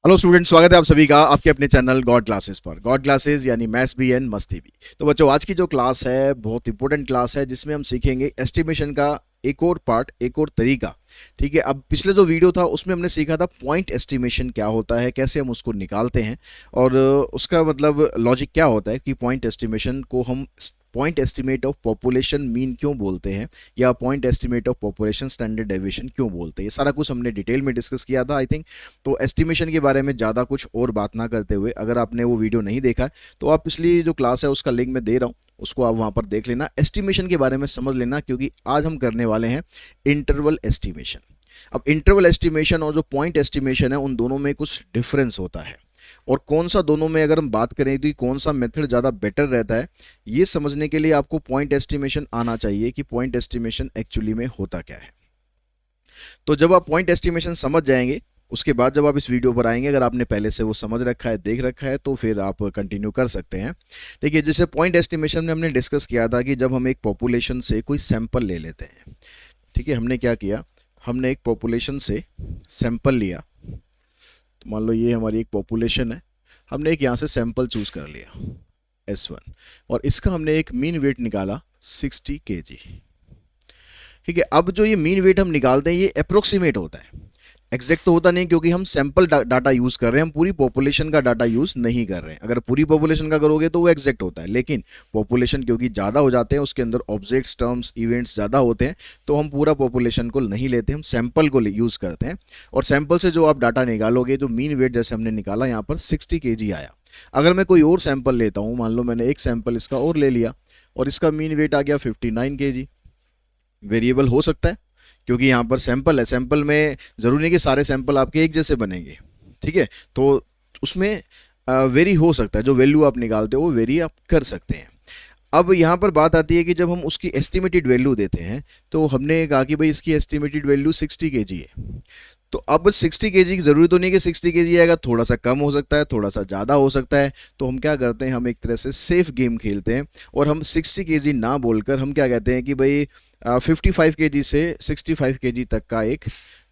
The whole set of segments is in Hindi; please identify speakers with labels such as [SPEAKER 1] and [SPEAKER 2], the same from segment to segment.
[SPEAKER 1] हेलो स्टूडेंट, स्वागत है आप सभी का आपके अपने चैनल गॉड क्लासेस पर। गॉड क्लासेस यानी मैथ्स भी एंड मस्ती भी। तो बच्चों, आज की जो क्लास है बहुत इंपॉर्टेंट क्लास है, जिसमें हम सीखेंगे एस्टिमेशन का एक और पार्ट, एक और तरीका। ठीक है, अब पिछले जो वीडियो था उसमें हमने सीखा था पॉइंट एस्टिमेशन क्या होता है, कैसे हम उसको निकालते हैं और उसका मतलब लॉजिक क्या होता है कि पॉइंट एस्टिमेशन को हम point estimate of population mean क्यों बोलते हैं या point estimate of population standard deviation क्यों बोलते हैं। ये सारा कुछ हमने डिटेल में डिस्कस किया था आई थिंक। तो एस्टिमेशन के बारे में ज़्यादा कुछ और बात ना करते हुए, अगर आपने वो वीडियो नहीं देखा है तो आप पिछली जो क्लास है उसका लिंक मैं दे रहा हूँ, उसको आप वहाँ पर देख लेना, एस्टिमेशन के बारे में समझ लेना, क्योंकि आज हम करने वाले हैं इंटरवल एस्टिमेशन। अब इंटरवल एस्टिमेशन और जो पॉइंट एस्टिमेशन है उन दोनों में कुछ डिफरेंस होता है, और कौन सा दोनों में अगर हम बात करें तो कौन सा मेथड ज़्यादा बेटर रहता है, ये समझने के लिए आपको पॉइंट एस्टिमेशन आना चाहिए कि पॉइंट एस्टिमेशन एक्चुअली में होता क्या है। तो जब आप पॉइंट एस्टिमेशन समझ जाएंगे, उसके बाद जब आप इस वीडियो पर आएंगे, अगर आपने पहले से वो समझ रखा है, देख रखा है, तो फिर आप कंटिन्यू कर सकते हैं। ठीक है, जैसे पॉइंट एस्टिमेशन में हमने डिस्कस किया था कि जब हम एक पॉपुलेशन से कोई सैंपल ले लेते हैं। ठीक है, हमने क्या किया, हमने एक पॉपुलेशन से सैंपल लिया। तो मान लो ये हमारी एक पॉपुलेशन है, हमने एक यहाँ से सैंपल चूज कर लिया S1, और इसका हमने एक मीन वेट निकाला 60 kg। ठीक है, अब जो ये मीन वेट हम निकालते हैं ये अप्रोक्सीमेट होता है, एग्जैक्ट तो होता नहीं, क्योंकि हम सैंपल डाटा यूज कर रहे हैं, हम पूरी पॉपुलेशन का डाटा यूज नहीं कर रहे हैं। अगर पूरी पॉपुलेशन का करोगे तो वो एग्जैक्ट होता है, लेकिन पॉपुलेशन क्योंकि ज़्यादा हो जाते हैं, उसके अंदर ऑब्जेक्ट्स, टर्म्स, इवेंट्स ज़्यादा होते हैं, तो हम पूरा पॉपुलेशन को नहीं लेते, हम सैंपल को यूज़ करते हैं। और सैंपल से जो आप डाटा निकालोगे, जो मीन वेट जैसे हमने निकाला यहाँ पर 60 kg आया। अगर मैं कोई और सैंपल लेता हूँ, मान लो मैंने एक सैंपल इसका और ले लिया और इसका मीन वेट आ गया 59 kg, वेरिएबल हो सकता है क्योंकि यहाँ पर सैंपल है, सैंपल में ज़रूरी नहीं कि सारे सैंपल आपके एक जैसे बनेंगे। ठीक है, तो उसमें वेरी हो सकता है, जो वैल्यू आप निकालते हो वो वेरी आप कर सकते हैं। अब यहाँ पर बात आती है कि जब हम उसकी एस्टिमेटेड वैल्यू देते हैं, तो हमने कहा कि भाई इसकी एस्टिमेटेड वैल्यू 60 kg है। तो अब 60 kg की ज़रूरी तो नहीं कि 60 kg आएगा, थोड़ा सा कम हो सकता है, थोड़ा सा ज़्यादा हो सकता है। तो हम क्या करते हैं, हम एक तरह से सेफ गेम खेलते हैं और हम 60 kg ना बोलकर हम क्या कहते हैं कि भाई 55 kg से 65 kg तक का एक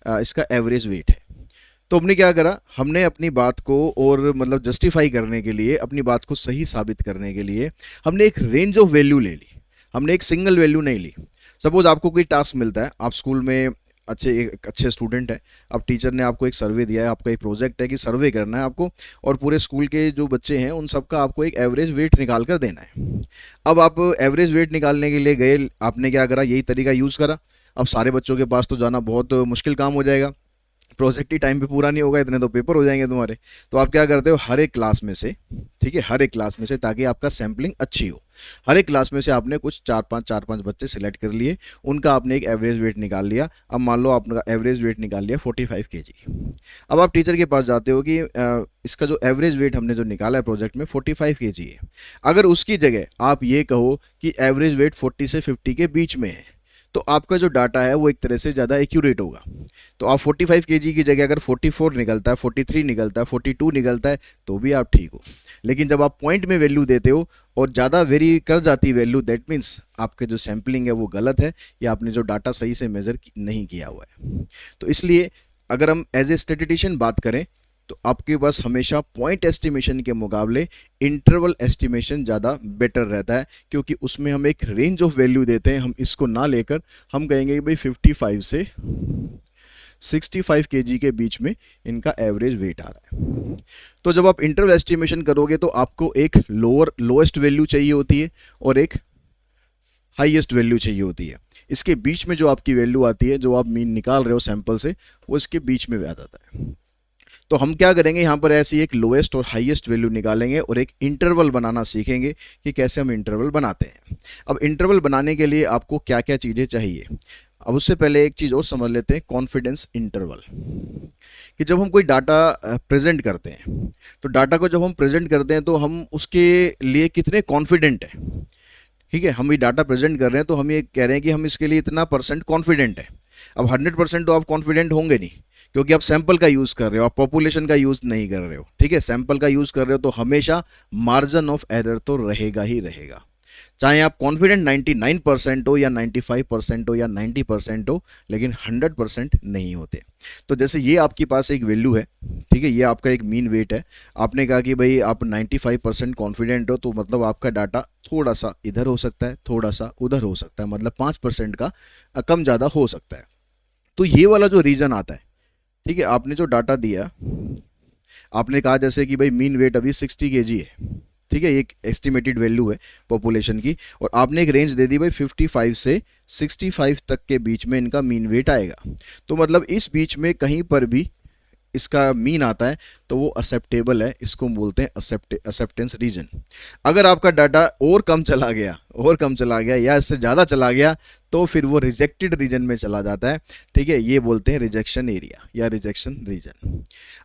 [SPEAKER 1] इसका एवरेज वेट है। तो हमने क्या करा, हमने अपनी बात को और मतलब जस्टिफाई करने के लिए, अपनी बात को सही साबित करने के लिए हमने एक रेंज ऑफ वैल्यू ले ली, हमने एक सिंगल वैल्यू नहीं ली। सपोज आपको कोई टास्क मिलता है, आप स्कूल में एक अच्छे स्टूडेंट है, अब टीचर ने आपको एक सर्वे दिया है, आपका एक प्रोजेक्ट है कि सर्वे करना है आपको, और पूरे स्कूल के जो बच्चे हैं उन सबका आपको एक एवरेज वेट निकाल कर देना है। अब आप एवरेज वेट निकालने के लिए गए, आपने क्या करा, यही तरीका यूज़ करा। अब सारे बच्चों के पास तो जाना बहुत मुश्किल काम हो जाएगा, प्रोजेक्ट ही टाइम पे पूरा नहीं होगा, इतने तो पेपर हो जाएंगे तुम्हारे। तो आप क्या करते हो, हर एक क्लास में से, ठीक है, हर एक क्लास में से, ताकि आपका सैम्पलिंग अच्छी हो, हर एक क्लास में से आपने कुछ चार पांच बच्चे सिलेक्ट कर लिए, उनका आपने एक एवरेज वेट निकाल लिया। अब मान लो आपका एवरेज वेट निकाल लिया 45 kg। अब आप टीचर के पास जाते हो कि इसका जो एवरेज वेट हमने जो निकाला है प्रोजेक्ट में 45 kg है। अगर उसकी जगह आप ये कहो कि एवरेज वेट 40 से 50 के बीच में है, तो आपका जो डाटा है वो एक तरह से ज़्यादा एक्यूरेट होगा। तो आप 45 kg की जगह अगर 44 निकलता है, 43 निकलता है, 42 निकलता है, तो भी आप ठीक हो। लेकिन जब आप पॉइंट में वैल्यू देते हो और ज़्यादा वेरी कर जाती वैल्यू, दैट मीन्स आपके जो सैम्पलिंग है वो गलत है, या आपने जो डाटा सही से मेज़र नहीं किया हुआ है। तो इसलिए अगर हम एज ए स्टैटिस्टिशियन बात करें, तो आपके पास हमेशा पॉइंट एस्टिमेशन के मुकाबले इंटरवल एस्टिमेशन ज़्यादा बेटर रहता है, क्योंकि उसमें हम एक रेंज ऑफ वैल्यू देते हैं। हम इसको ना लेकर हम कहेंगे कि भाई 55 से 65 kg के बीच में इनका एवरेज वेट आ रहा है। तो जब आप इंटरवल एस्टिमेशन करोगे तो आपको एक लोएस्ट वैल्यू चाहिए होती है और एक हाईएस्ट वैल्यू चाहिए होती है। इसके बीच में जो आपकी वैल्यू आती है, जो आप मीन निकाल रहे हो सैंपल से, वो इसके बीच में आ जाता है। तो हम क्या करेंगे, यहाँ पर ऐसी एक लोएस्ट और हाईएस्ट वैल्यू निकालेंगे और एक इंटरवल बनाना सीखेंगे कि कैसे हम इंटरवल बनाते हैं। अब इंटरवल बनाने के लिए आपको क्या क्या चीज़ें चाहिए। अब उससे पहले एक चीज़ और समझ लेते हैं, कॉन्फिडेंस इंटरवल। कि जब हम कोई डाटा प्रेजेंट करते हैं, तो डाटा को जब हम प्रेजेंट करते हैं तो हम उसके लिए कितने कॉन्फिडेंट हैं। ठीक है, हम ये डाटा प्रेजेंट कर रहे हैं तो हम ये कह रहे हैं कि हम इसके लिए इतना % कॉन्फिडेंट है। अब 100% तो आप कॉन्फिडेंट होंगे नहीं, क्योंकि आप सैंपल का यूज़ कर रहे हो, आप पॉपुलेशन का यूज़ नहीं कर रहे हो। ठीक है, सैंपल का यूज़ कर रहे हो तो हमेशा मार्जिन ऑफ एरर तो रहेगा ही रहेगा। चाहे आप कॉन्फिडेंट 99% हो या 95% हो या 90% हो, लेकिन 100% नहीं होते। तो जैसे ये आपके पास एक वैल्यू है, ठीक है, ये आपका एक मीन वेट है। आपने कहा कि भाई आप 95% कॉन्फिडेंट हो, तो मतलब आपका डाटा थोड़ा सा इधर हो सकता है, थोड़ा सा उधर हो सकता है, मतलब 5% का कम ज़्यादा हो सकता है। तो ये वाला जो रीजन आता है, ठीक है, आपने जो डाटा दिया, आपने कहा जैसे कि भाई मीन वेट अभी 60 kg है, ठीक है, एक एस्टिमेटेड वैल्यू है पॉपुलेशन की, और आपने एक रेंज दे दी भाई 55 से 65 तक के बीच में इनका मीन वेट आएगा। तो मतलब इस बीच में कहीं पर भी इसका मीन आता है तो वो एक्सेप्टेबल है, इसको बोलते हैं एक्सेप्टेंस रीजन। अगर आपका डाटा और कम चला गया या इससे ज़्यादा चला गया, तो फिर वो रिजेक्टेड रीजन में चला जाता है, ठीक है, ये बोलते हैं रिजेक्शन एरिया या रिजेक्शन रीजन।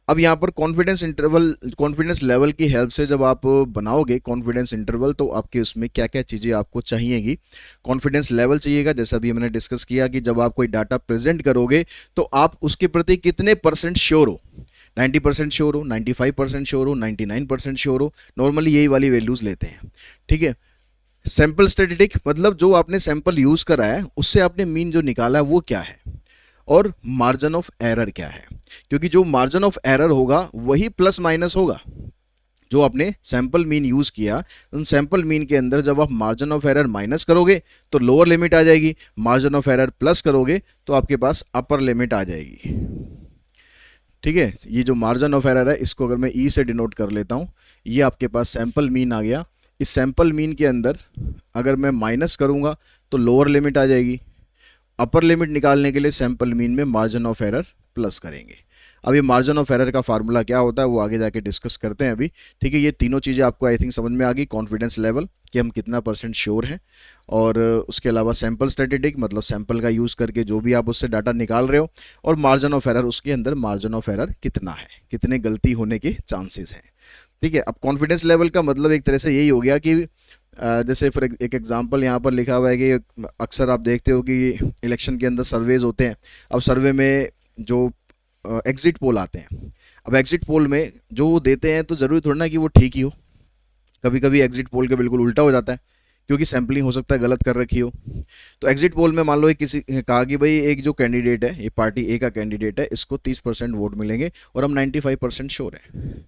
[SPEAKER 1] अब यहाँ पर कॉन्फिडेंस लेवल की हेल्प से जब आप बनाओगे कॉन्फिडेंस इंटरवल, तो आपके उसमें क्या क्या चीज़ें आपको चाहिएगी। कॉन्फिडेंस लेवल चाहिएगा, जैसा अभी मैंने डिस्कस किया कि जब आप कोई डाटा प्रेजेंट करोगे तो आप उसके प्रति कितने परसेंट श्योर हो। 90% श्योर हो, 95% श्योर हो, 99% श्योर हो, नॉर्मली यही वाली वैल्यूज लेते हैं, ठीक है। सैंपल स्टैटिस्टिक मतलब जो आपने सैंपल यूज करा है उससे आपने मीन जो निकाला है वो क्या है, और मार्जिन ऑफ एरर क्या है, क्योंकि जो मार्जिन ऑफ एरर होगा वही प्लस माइनस होगा। जो आपने सैंपल मीन यूज किया, उन सैंपल मीन के अंदर जब आप मार्जिन ऑफ एरर माइनस करोगे तो लोअर लिमिट आ जाएगी, मार्जिन ऑफ एरर प्लस करोगे तो आपके पास अपर लिमिट आ जाएगी, ठीक है। ये जो मार्जिन ऑफ एरर है इसको अगर मैं ई से डिनोट कर लेता हूँ, ये आपके पास सैंपल मीन आ गया। इस सैंपल मीन के अंदर अगर मैं माइनस करूँगा तो लोअर लिमिट आ जाएगी, अपर लिमिट निकालने के लिए सैंपल मीन में मार्जिन ऑफ एरर प्लस करेंगे। अब ये मार्जिन ऑफ एरर का फार्मूला क्या होता है वो आगे जाके डिस्कस करते हैं अभी, ठीक है। ये तीनों चीज़ें आपको आई थिंक समझ में आ गई। कॉन्फिडेंस लेवल कि हम कितना परसेंट श्योर हैं, और उसके अलावा सैंपल स्टैटिस्टिक मतलब सैंपल का यूज़ करके जो भी आप उससे डाटा निकाल रहे हो, और मार्जिन ऑफ एरर उसके अंदर मार्जिन ऑफ एरर कितना है, कितने गलती होने के चांसेस हैं, ठीक है। अब कॉन्फिडेंस लेवल का मतलब एक तरह से यही हो गया कि जैसे फॉर एक एग्जांपल यहाँ पर लिखा हुआ है कि अक्सर आप देखते हो कि इलेक्शन के अंदर सर्वेज होते हैं। अब सर्वे में जो एग्जिट पोल आते हैं, अब एग्जिट पोल में जो वो देते हैं तो ज़रूरी थोड़ा ना कि वो ठीक ही हो, कभी कभी एग्जिट पोल के बिल्कुल उल्टा हो जाता है, क्योंकि सैम्पलिंग हो सकता है गलत कर रखी हो। तो एग्जिट पोल में मान लो किसी कहा कि भाई एक जो कैंडिडेट है, ये पार्टी ए का कैंडिडेट है, इसको 30% वोट मिलेंगे और हम 95% श्योर हैं,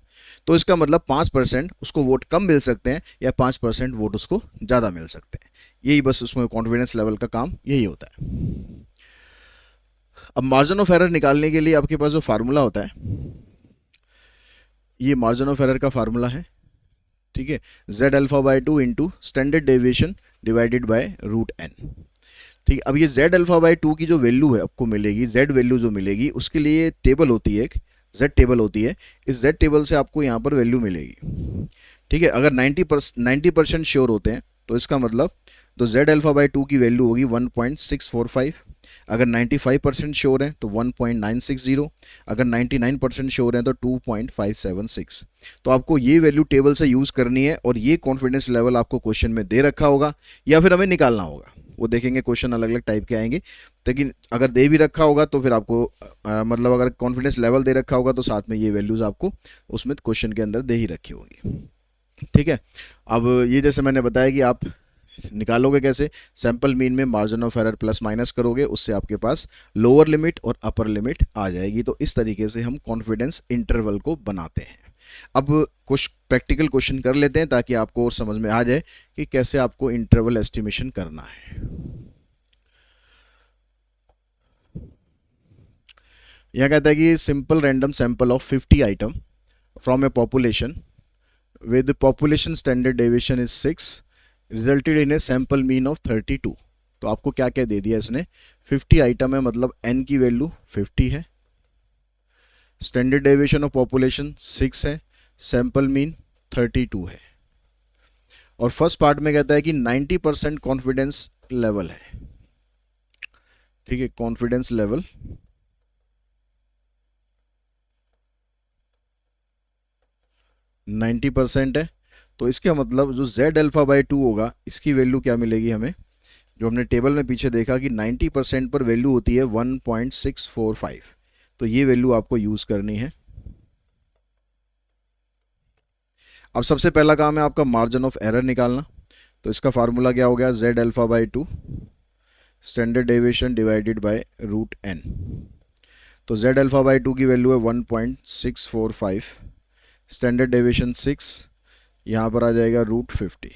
[SPEAKER 1] तो इसका मतलब 5% उसको वोट कम मिल सकते हैं या 5% वोट उसको ज़्यादा मिल सकते हैं। यही बस उसमें कॉन्फिडेंस लेवल का काम यही होता है। अब मार्जिन ऑफ एरर निकालने के लिए आपके पास जो फार्मूला होता है, ये मार्जिन ऑफ एरर का फार्मूला है, ठीक है, Z alpha by 2 into standard deviation divided by root N, ठीक है। अब ये जेड अल्फा बाई 2 की जो वैल्यू है आपको मिलेगी, जेड वैल्यू जो मिलेगी उसके लिए टेबल होती है, एक जेड टेबल होती है, इस जेड टेबल से आपको यहाँ पर वैल्यू मिलेगी, ठीक है। अगर 90% श्योर होते हैं तो इसका मतलब तो जेड अल्फा बाई 2 की वैल्यू होगी 1.645, अगर 95% श्योर है तो 1.960, अगर 99% श्योर है तो 2.576। तो आपको ये वैल्यू टेबल से यूज़ करनी है, और ये कॉन्फिडेंस लेवल आपको क्वेश्चन में दे रखा होगा या फिर हमें निकालना होगा, वो देखेंगे क्वेश्चन अलग अलग टाइप के आएंगे। लेकिन अगर दे भी रखा होगा तो फिर आपको मतलब अगर कॉन्फिडेंस लेवल दे रखा होगा तो साथ में ये वैल्यूज़ आपको उसमें क्वेश्चन के अंदर दे ही रखी होगी, ठीक है। अब ये जैसे मैंने बताया कि आप निकालोगे कैसे, सैंपल मीन में margin of error plus minus करोगे, उससे आपके पास लोअर लिमिट और अपर लिमिट आ जाएगी। तो इस तरीके से हम कॉन्फिडेंस इंटरवल को बनाते हैं। अब कुछ प्रैक्टिकल क्वेश्चन कर लेते हैं ताकि आपको और समझ में आ जाए कि कैसे आपको इंटरवल एस्टिमेशन करना है। यह कहता है कि simple random sample of 50 item from A population with population standard deviation is 6 resulted in a sample mean of 32। तो आपको क्या क्या दे दिया इसने, 50 आइटम है मतलब n की वैल्यू 50 है, स्टैंडर्ड डेविएशन ऑफ पॉपुलेशन 6 है, सैंपल मीन 32 है, और फर्स्ट पार्ट में कहता है कि 90% कॉन्फिडेंस लेवल है, ठीक है, कॉन्फिडेंस लेवल 90% है। तो इसका मतलब जो z अल्फा बाई 2 होगा इसकी वैल्यू क्या मिलेगी हमें, जो हमने टेबल में पीछे देखा कि 90% पर वैल्यू होती है 1.645, तो ये वैल्यू आपको यूज़ करनी है। अब सबसे पहला काम है आपका मार्जिन ऑफ एरर निकालना। तो इसका फार्मूला क्या हो गया, z alpha by 2 standard deviation divided by root n। तो जेड अल्फ़ा बाई टू की वैल्यू है 1.645, स्टैंडर्ड डेविएशन 6, यहाँ पर आ जाएगा √50।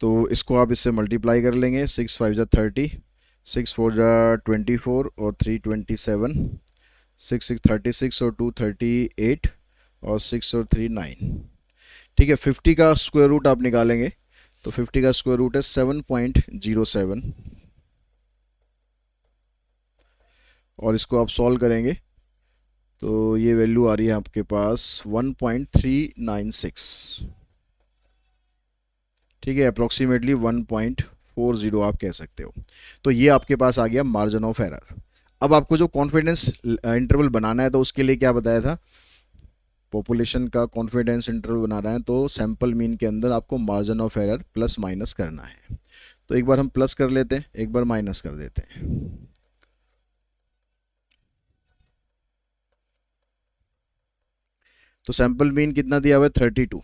[SPEAKER 1] तो इसको आप इससे मल्टीप्लाई कर लेंगे, 6 5 ज़ा 30, 6 4 ज़ा 24 और 3 27, 6 6 36 और 2 38 और 6 और 3 9। ठीक है, 50 का स्क्वायर रूट आप निकालेंगे तो 50 का स्क्वायर रूट है 7.07, और इसको आप सॉल्व करेंगे तो ये वैल्यू आ रही है आपके पास 1.396। ठीक है, अप्रोक्सीमेटली 1.40 आप कह सकते हो। तो ये आपके पास आ गया मार्जिन ऑफ एरर। अब आपको जो कॉन्फिडेंस इंटरवल बनाना है तो उसके लिए क्या बताया था, पॉपुलेशन का कॉन्फिडेंस इंटरवल बनाना है तो सैंपल मीन के अंदर आपको margin of error plus minus करना है। तो एक बार हम प्लस कर लेते हैं, एक बार माइनस कर देते हैं। तो सैंपल मीन कितना दिया हुआ है 32,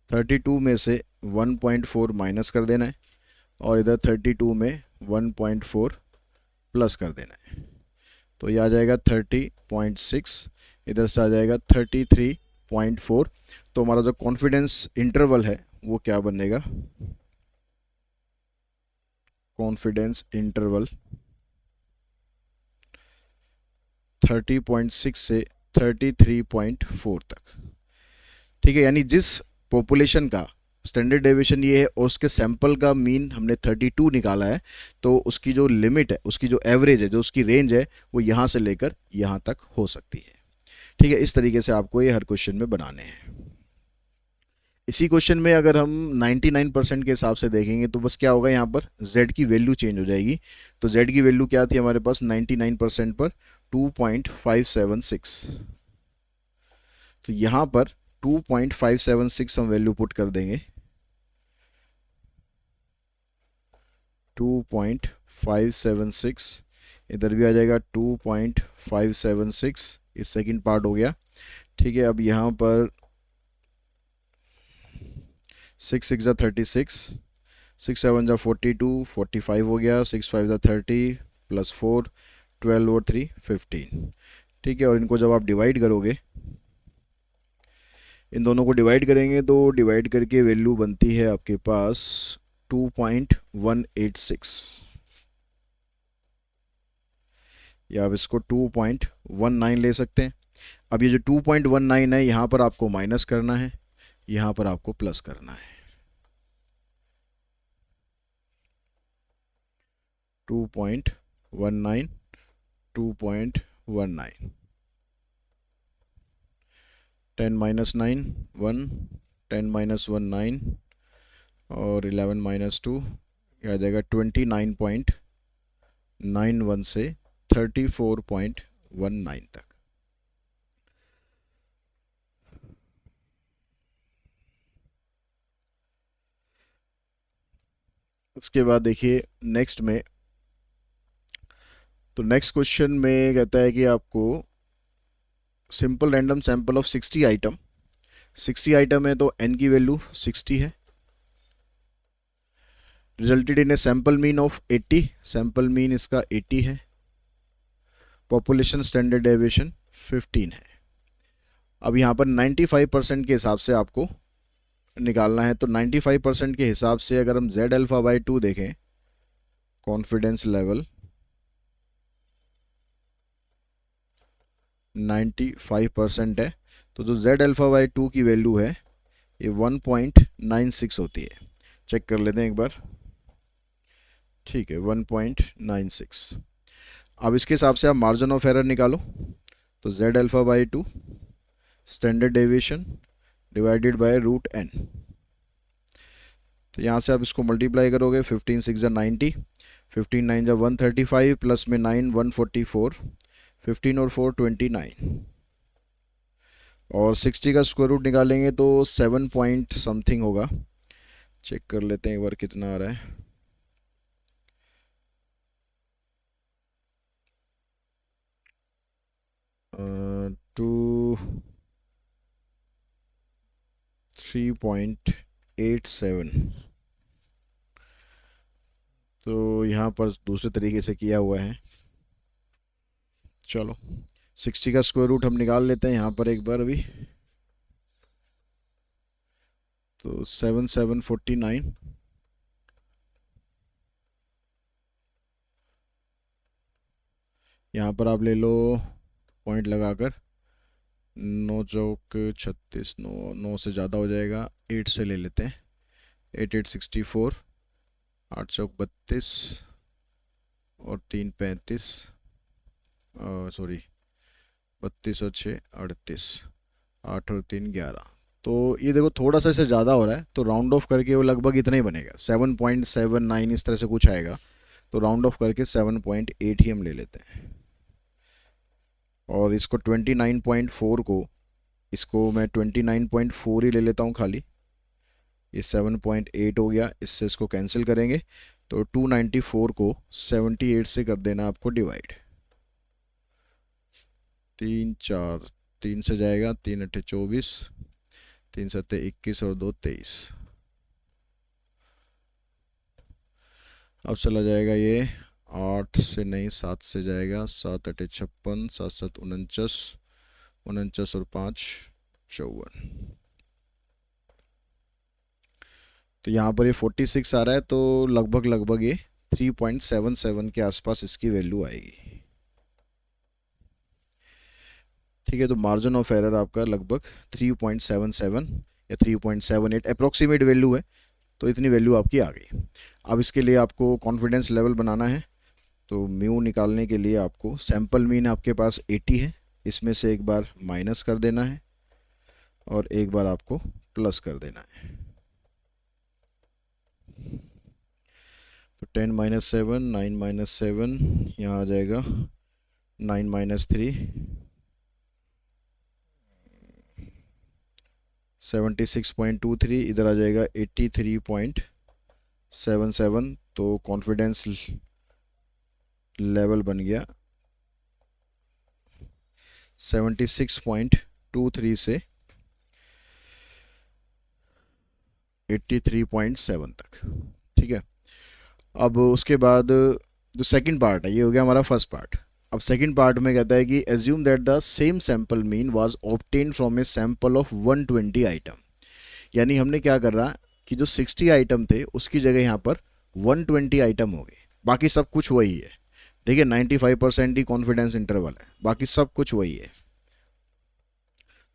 [SPEAKER 1] 32 में से 1.4 माइनस कर देना है और इधर 32 में 1.4 प्लस कर देना है। तो ये आ जाएगा 30.6, इधर से आ जाएगा 33.4। तो हमारा जो कॉन्फिडेंस इंटरवल है वो क्या बनेगा, कॉन्फिडेंस इंटरवल 30.6 से 33.4 तक। ठीक है, यानी जिस पॉपुलेशन का स्टैंडर्ड डेविएशन ये है और उसके सैंपल का मीन हमने 32 निकाला है, तो उसकी जो लिमिट है, उसकी जो एवरेज है, जो उसकी रेंज है, वो यहाँ से लेकर यहाँ तक हो सकती है। ठीक है, इस तरीके से आपको ये हर क्वेश्चन में बनाने हैं। इसी क्वेश्चन में अगर हम 99% के हिसाब से देखेंगे तो बस क्या होगा, यहाँ पर z की वैल्यू चेंज हो जाएगी। तो z की वैल्यू क्या थी हमारे पास 99% पर 2.576। तो यहाँ पर 2.576 हम वैल्यू पुट कर देंगे, 2.576, इधर भी आ जाएगा 2.576, ये सेकंड पार्ट हो गया। ठीक है, अब यहाँ पर 6 6 ज़ा 36, 6 7 ज़ा 42, 45 हो गया, 6 5 ज़ा 30 प्लस 4 12 और 3 15। ठीक है, और इनको जब आप डिवाइड करोगे, इन दोनों को डिवाइड करेंगे तो डिवाइड करके वैल्यू बनती है आपके पास 2.186, या आप इसको 2.19 ले सकते हैं। अब ये जो 2.19 है यहाँ पर आपको माइनस करना है, यहाँ पर आपको प्लस करना है। 2.19, 2.19, 10 - 9 1, 10 - 1 9 और 11 - 2, यह आ जाएगा 29.91 से 34.19 तक। उसके बाद देखिए नेक्स्ट में, तो नेक्स्ट क्वेश्चन में कहता है कि आपको simple random sample of 60 item, 60 item है तो n की वैल्यू 60 है, resulted in a sample mean of 80, sample mean इसका 80 है, पॉपुलेशन स्टैंडर्ड डेविएशन 15 है। अब यहाँ पर 95% के हिसाब से आपको निकालना है। तो 95% के हिसाब से अगर हम z अल्फ़ा बाई 2 देखें, कॉन्फिडेंस लेवल 95% है, तो जो z अल्फ़ा बाई 2 की वैल्यू है ये 1.96 होती है। चेक कर लेते हैं एक बार। ठीक है, 1.96। अब इसके हिसाब से आप मार्जिन ऑफ एरर निकालो। तो z alpha by 2 standard deviation divided bye √n। तो यहाँ से आप इसको मल्टीप्लाई करोगे, 15 6 ज़ा 90, 15 9 ज़ा 135 प्लस में 9 144, 15 और 4 29, और 60 का स्क्वायर रूट निकालेंगे तो 7 पॉइंट समथिंग होगा। चेक कर लेते हैं एक बार कितना आ रहा है। 3.87। तो यहाँ पर दूसरे तरीके से किया हुआ है, चलो 60 का स्क्वायर रूट हम निकाल लेते हैं यहाँ पर एक बार अभी। तो 7749, यहाँ पर आप ले लो पॉइंट लगाकर, 9 चौक 36, 9 से ज़्यादा हो जाएगा, 8 से ले लेते हैं, 8864, 8 चौक 32 और 3 35, सॉरी 32 और 6 38, 8 और 3 11। तो ये देखो थोड़ा सा इससे ज़्यादा हो रहा है, तो राउंड ऑफ करके वो लगभग इतना ही बनेगा, 7.79 इस तरह से कुछ आएगा। तो राउंड ऑफ करके 7.8 ही हम ले लेते हैं। और इसको 29.4 को, इसको मैं 29.4 ही ले लेता हूँ खाली। ये 7.8 हो गया, इससे इसको कैंसिल करेंगे तो 294 को 78 से कर देना आपको डिवाइड। 3 से जाएगा, 3 8 24, 3 7 21 और 2 23। अब चला जाएगा ये 8 से नहीं 7 से जाएगा, 7 8 56, 7 7 49, 49 और 5 54। तो यहाँ पर ये 46 आ रहा है, तो लगभग लगभग ये 3.77 के आसपास इसकी वैल्यू आएगी। ठीक है, तो मार्जिन ऑफ एरर आपका लगभग 3.77 या 3.78 अप्रोक्सीमेट वैल्यू है। तो इतनी वैल्यू आपकी आ गई। अब इसके लिए आपको कॉन्फिडेंस लेवल बनाना है। तो म्यू निकालने के लिए आपको सैम्पल मीन आपके पास 80 है, इसमें से एक बार माइनस कर देना है और एक बार आपको प्लस कर देना है। तो 10 - 7, 9 - 7, यहाँ आ जाएगा 9 - 3, 76.23, इधर आ जाएगा 83.77। तो कॉन्फिडेंस लेवल बन गया 76.23 से 83.7 तक। ठीक है, अब उसके बाद जो सेकंड पार्ट है, ये हो गया हमारा फर्स्ट पार्ट। अब सेकंड पार्ट में कहता है कि assume that the same sample mean was obtain from a sample of 120 item. यानी हमने क्या कर रहा कि जो 60 आइटम थे उसकी जगह यहाँ पर 120 आइटम हो गए, बाकी सब कुछ वही है। ठीक है, 95% ही कॉन्फिडेंस इंटरवल है, बाकी सब कुछ वही है।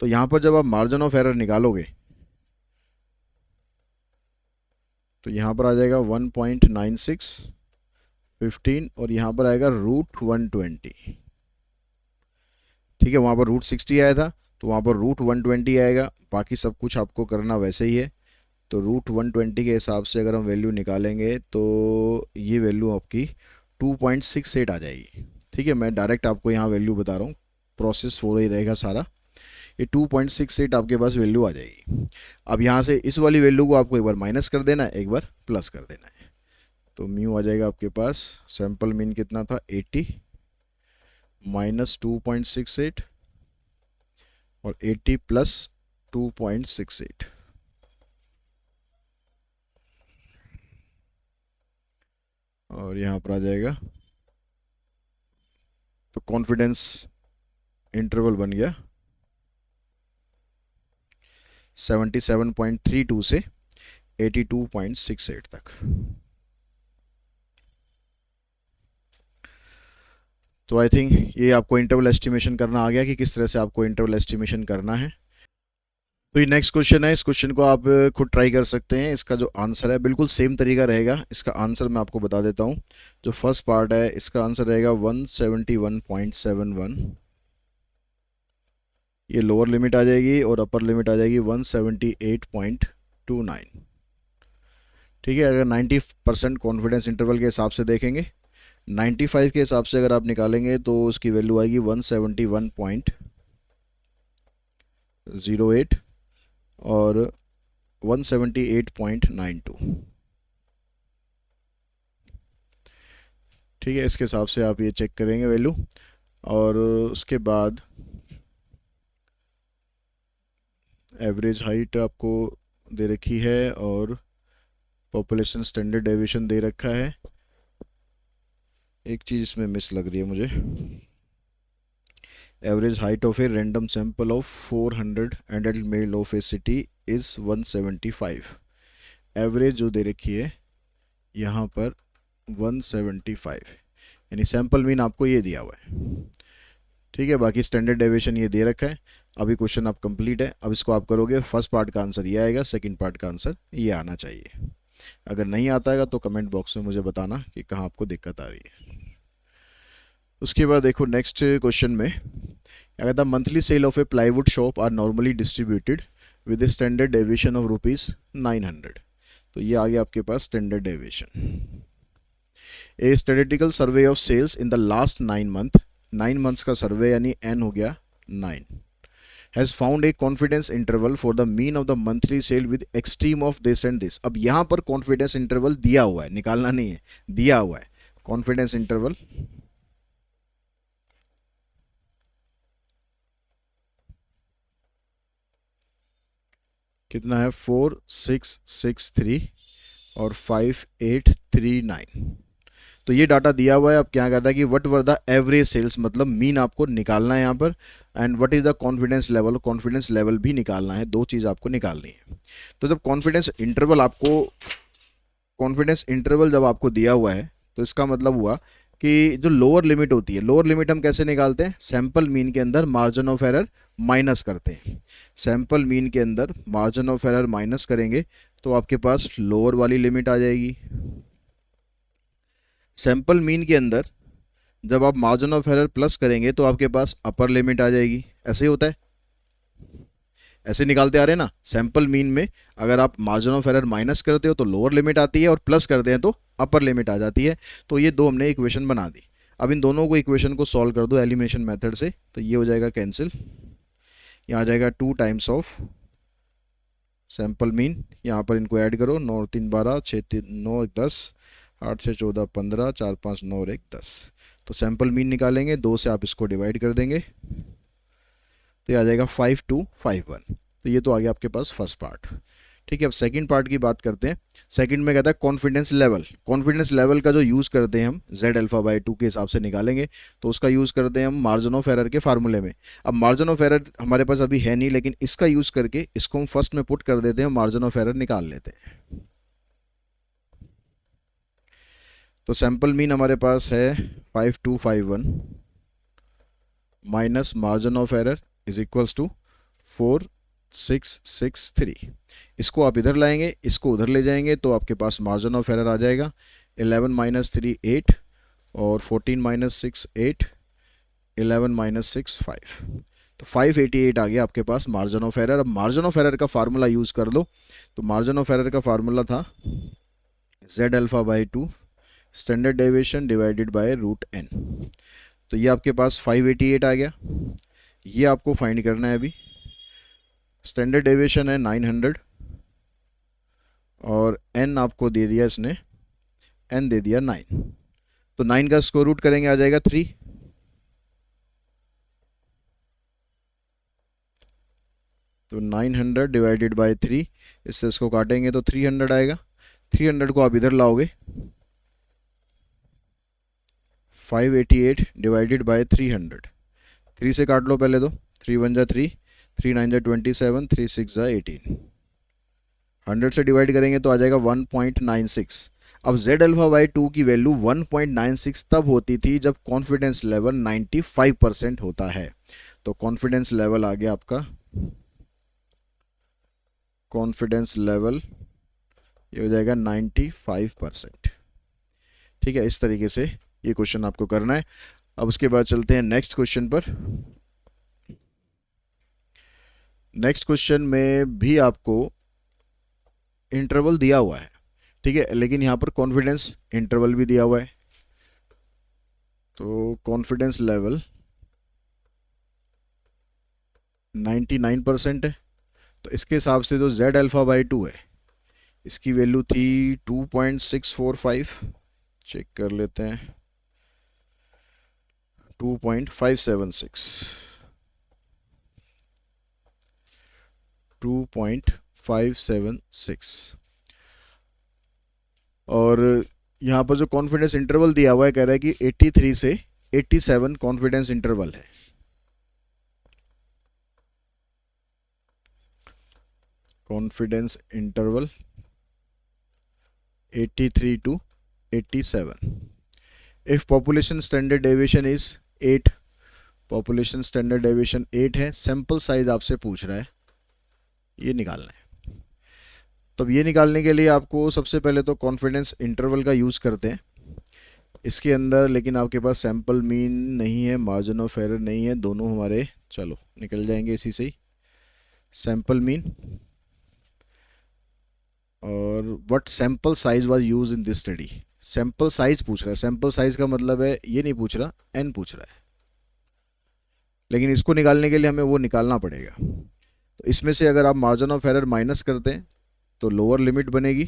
[SPEAKER 1] तो यहाँ पर जब आप मार्जिन ऑफ एरर निकालोगे तो यहाँ पर आ जाएगा 1.96, 15 और यहाँ पर आएगा √120। ठीक है, वहाँ पर √60 आया था तो वहाँ पर √120 आएगा, बाकी सब कुछ आपको करना वैसे ही है। तो √120 के हिसाब से अगर हम वैल्यू निकालेंगे तो ये वैल्यू आपकी 2.68 आ जाएगी। ठीक है, मैं डायरेक्ट आपको यहाँ वैल्यू बता रहा हूँ, प्रोसेस हो रही रहेगा सारा। ये 2.68 आपके पास वैल्यू आ जाएगी। अब यहाँ से इस वाली वैल्यू को आपको एक बार माइनस कर देना है, एक बार प्लस कर देना है। तो म्यू आ जाएगा आपके पास, सैंपल मीन कितना था 80 - 2.68 और 80 + 2.68। और यहाँ पर आ जाएगा, तो कॉन्फिडेंस इंटरवल बन गया 77.32 से 82.68 तक। तो आई थिंक ये आपको इंटरवल एस्टिमेशन करना आ गया कि किस तरह से आपको इंटरवल एस्टिमेशन करना है। तो ये नेक्स्ट क्वेश्चन है, इस क्वेश्चन को आप खुद ट्राई कर सकते हैं। इसका जो आंसर है बिल्कुल सेम तरीका रहेगा। इसका आंसर मैं आपको बता देता हूँ। जो फर्स्ट पार्ट है इसका आंसर रहेगा 171.71, ये लोअर लिमिट आ जाएगी और अपर लिमिट आ जाएगी 178.29। ठीक है, अगर 90% कॉन्फिडेंस इंटरवल के हिसाब से देखेंगे, 95 के हिसाब से अगर आप निकालेंगे तो उसकी वैल्यू आएगी 171.08 और 178.92। ठीक है, इसके हिसाब से आप ये चेक करेंगे वैल्यू। और उसके बाद एवरेज हाइट आपको दे रखी है और पॉपुलेशन स्टैंडर्ड डेविएशन दे रखा है। एक चीज़ इसमें मिस लग रही है मुझे, average height of a random sample of 400 adult male of A city is 175। Average जो दे रखी है यहाँ पर 175, यानी सैंपल मीन आपको ये दिया हुआ है। ठीक है, बाकी स्टैंडर्ड डेविएशन ये दे रखा है। अभी क्वेश्चन आप कंप्लीट है, अब इसको आप करोगे, फर्स्ट पार्ट का आंसर ये आएगा, सेकंड पार्ट का आंसर ये आना चाहिए। अगर नहीं आता है तो कमेंट बॉक्स में मुझे बताना कि कहाँ आपको दिक्कत आ रही है। उसके बाद देखो नेक्स्ट क्वेश्चन में क्या कहता है, monthly sale of a plywood shop are normally distributed with a standard deviation of ₹900। तो ये आ गया आपके पास standard deviation. A statistical survey of sales in the last 9 month, 9 months का सर्वे यानी एन हो गया 9, has found a confidence interval for the mean of the monthly sale with extreme of this and this. अब यहाँ पर कॉन्फिडेंस इंटरवल दिया हुआ है, निकालना नहीं है, दिया हुआ है कॉन्फिडेंस इंटरवल। कितना है, 4663 और 5839। तो ये डाटा दिया हुआ है। अब क्या कहता है कि what were the average sales, मतलब मीन आपको निकालना है यहाँ पर, and what is the confidence level, confidence level भी निकालना है। दो चीज़ आपको निकालनी है। तो जब कॉन्फिडेंस इंटरवल जब आपको दिया हुआ है तो इसका मतलब हुआ कि जो लोअर लिमिट होती है, लोअर लिमिट हम कैसे निकालते हैं, सैंपल मीन के अंदर मार्जिन ऑफ एरर माइनस करते हैं। सैंपल मीन के अंदर मार्जिन ऑफ एरर माइनस करेंगे तो आपके पास लोअर वाली लिमिट आ जाएगी। सैंपल मीन के अंदर जब आप मार्जिन ऑफ एरर प्लस करेंगे तो आपके पास अपर लिमिट आ जाएगी। ऐसे ही होता है, ऐसे निकालते आ रहे हैं ना। सैंपल मीन में अगर आप मार्जिन ऑफ एरर माइनस करते हो तो लोअर लिमिट आती है और प्लस करते हैं तो अपर लिमिट आ जाती है। तो ये दो हमने इक्वेशन बना दी। अब इन दोनों को इक्वेशन को सॉल्व कर दो एलिमिनेशन मेथड से, तो ये हो जाएगा कैंसिल। यहाँ आ जाएगा 2 टाइम्स ऑफ सैंपल मीन, यहाँ पर इनको ऐड करो, 9 और 3 12, 6 3 9 10, 8 से 14 15, 4 5 9 और 1 10। तो सैंपल मीन निकालेंगे, 2 से आप इसको डिवाइड कर देंगे तो ये आ जाएगा 5251। तो ये तो आ गया आपके पास फर्स्ट पार्ट। ठीक है, अब सेकंड पार्ट की बात करते हैं। सेकंड में कहता है कॉन्फिडेंस लेवल। कॉन्फिडेंस लेवल का जो यूज़ करते हैं हम Z∝/2 के हिसाब से निकालेंगे, तो उसका यूज़ करते हैं हम मार्जिन ऑफ एरर के फार्मूले में। अब मार्जिन ऑफ एरर हमारे पास अभी है नहीं, लेकिन इसका यूज़ करके इसको हम फर्स्ट में पुट कर देते हैं, मार्जिन ऑफ एरर निकाल लेते हैं। तो सैंपल मीन हमारे पास है 5251 minus margin of error is equals to 4663। इसको आप इधर लाएंगे, इसको उधर ले जाएंगे तो आपके पास मार्जिन ऑफ एरर आ जाएगा 11 - 3 8 और 14 - 6 8, 11 - 6 5। तो 588 आ गया आपके पास मार्जिन ऑफ एरर। अब मार्जिन ऑफ एरर का फार्मूला यूज़ कर लो। तो मार्जिन ऑफ एरर का फार्मूला था Z∝/2 standard deviation divided bye √n। तो ये आपके पास 588 आ गया। ये आपको फाइंड करना है अभी। स्टैंडर्ड डेविएशन है 900 और n आपको दे दिया इसने, n दे दिया 9। तो 9 का स्क्वायर रूट करेंगे, आ जाएगा 3। तो 900 डिवाइडेड बाय 3, इससे इसको काटेंगे तो 300 आएगा। 300 को आप इधर लाओगे, 588 डिवाइडेड बाय 300, 3 से काट लो पहले तो, 3 1 जा 3, 3 9 जा 27, 3 6 जा 18। 100 से डिवाइड करेंगे तो आ जाएगा 1.96। अब Z∝/2 की वैल्यू 1.96 तब होती थी जब कॉन्फिडेंस लेवल 95% होता है। तो कॉन्फिडेंस लेवल आ गया आपका, कॉन्फिडेंस लेवल ये हो जाएगा 95%। ठीक है, इस तरीके से ये क्वेश्चन आपको करना है। अब उसके बाद चलते हैं नेक्स्ट क्वेश्चन पर। नेक्स्ट क्वेश्चन में भी आपको इंटरवल दिया हुआ है, ठीक है, लेकिन यहाँ पर कॉन्फिडेंस इंटरवल भी दिया हुआ है। तो कॉन्फिडेंस लेवल 99% है। तो इसके हिसाब से जो Z∝/2 है इसकी वैल्यू थी 2.645, चेक कर लेते हैं, 2.576, 2.576। और यहाँ पर जो कॉन्फिडेंस इंटरवल दिया हुआ है कह रहा है कि 83 से 87 कॉन्फिडेंस इंटरवल है। Confidence interval 83 to 87. If population standard deviation is 8, population standard deviation 8 है, सैंपल साइज आपसे पूछ रहा है, ये निकालना है। तब ये निकालने के लिए आपको सबसे पहले तो कॉन्फिडेंस इंटरवल का यूज़ करते हैं इसके अंदर, लेकिन आपके पास सैंपल मीन नहीं है, मार्जिन ऑफ एरर नहीं है, दोनों हमारे चलो निकल जाएंगे इसी से ही। सैंपल मीन और what sample size was use in this study, sample size पूछ रहा है। सैंपल साइज का मतलब है ये नहीं पूछ रहा, एन पूछ रहा है, लेकिन इसको निकालने के लिए हमें वो निकालना पड़ेगा। तो इसमें से अगर आप मार्जिन ऑफ एरर माइनस करते हैं तो लोअर लिमिट बनेगी,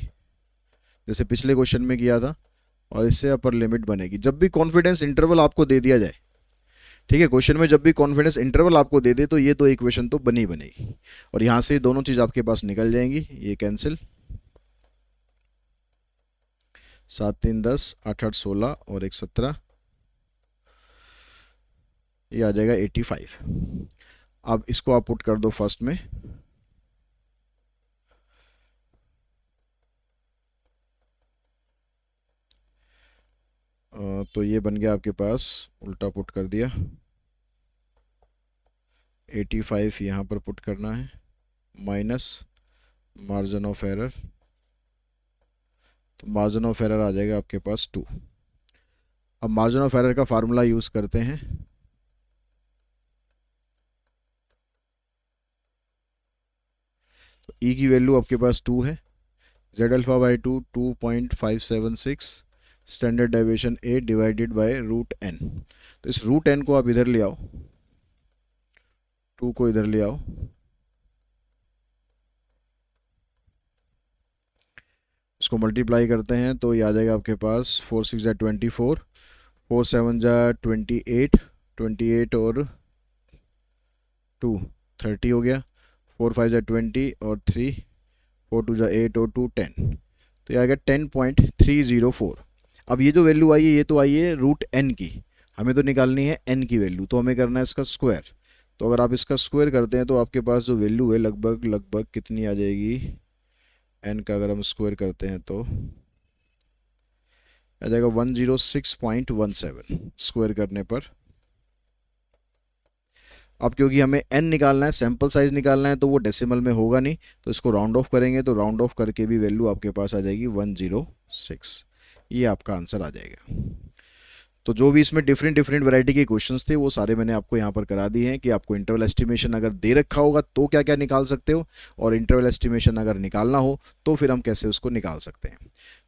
[SPEAKER 1] जैसे पिछले क्वेश्चन में किया था, और इससे अपर लिमिट बनेगी। जब भी कॉन्फिडेंस इंटरवल आपको दे दिया जाए, ठीक है, क्वेश्चन में जब भी कॉन्फिडेंस इंटरवल आपको दे दे तो ये तो इक्वेशन तो बनी बनेगी, और यहाँ से दोनों चीज़ आपके पास निकल जाएंगी, ये कैंसिल, 7 3 10, 8 8 16 और 1 17, ये आ जाएगा 85। अब इसको आप पुट कर दो फर्स्ट में, तो ये बन गया आपके पास, उल्टा पुट कर दिया, 85 यहाँ पर पुट करना है, माइनस मार्जिन ऑफ एरर, तो मार्जिन ऑफ एरर आ जाएगा आपके पास 2। अब मार्जिन ऑफ एरर का फार्मूला यूज़ करते हैं, तो ई की वैल्यू आपके पास 2 है, Z alpha by 2 2.576, standard deviation 8 divided by root N. तो इस रूट एन को आप इधर ले आओ, 2 को इधर ले आओ, इसको मल्टीप्लाई करते हैं तो ये आ जाएगा आपके पास 4 6 जा 24, 4 7 जा 28, 28 और 2 30 हो गया, 4 5 जा 20 और 3, 4 2 जा 8 और 2 10, तो ये आएगा 10.304। अब ये जो वैल्यू आई है ये तो आई है रूट एन की, हमें तो निकालनी है एन की वैल्यू, तो हमें करना है इसका स्क्वायर। तो अगर आप इसका स्क्वायर करते हैं तो आपके पास जो वैल्यू है लगभग लगभग कितनी आ जाएगी, एन का अगर हम स्क्वायर करते हैं तो आ जाएगा 106.17 स्क्वायर करने पर। अब क्योंकि हमें एन निकालना है, सैंपल साइज निकालना है, तो वो डेसिमल में होगा नहीं, तो इसको राउंड ऑफ करेंगे, तो राउंड ऑफ करके भी वैल्यू आपके पास आ जाएगी 106, ये आपका आंसर आ जाएगा। तो जो भी इसमें डिफरेंट डिफरेंट वैरायटी के क्वेश्चंस थे वो सारे मैंने आपको यहाँ पर करा दिए हैं कि आपको इंटरवल एस्टिमेशन अगर दे रखा होगा तो क्या क्या निकाल सकते हो, और इंटरवल एस्टिमेशन अगर निकालना हो तो फिर हम कैसे उसको निकाल सकते हैं।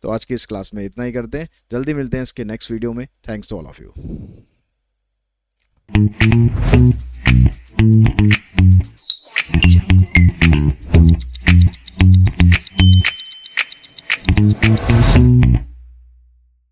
[SPEAKER 1] तो आज की इस क्लास में इतना ही करते हैं, जल्दी मिलते हैं इसके नेक्स्ट वीडियो में। Thanks to all of you.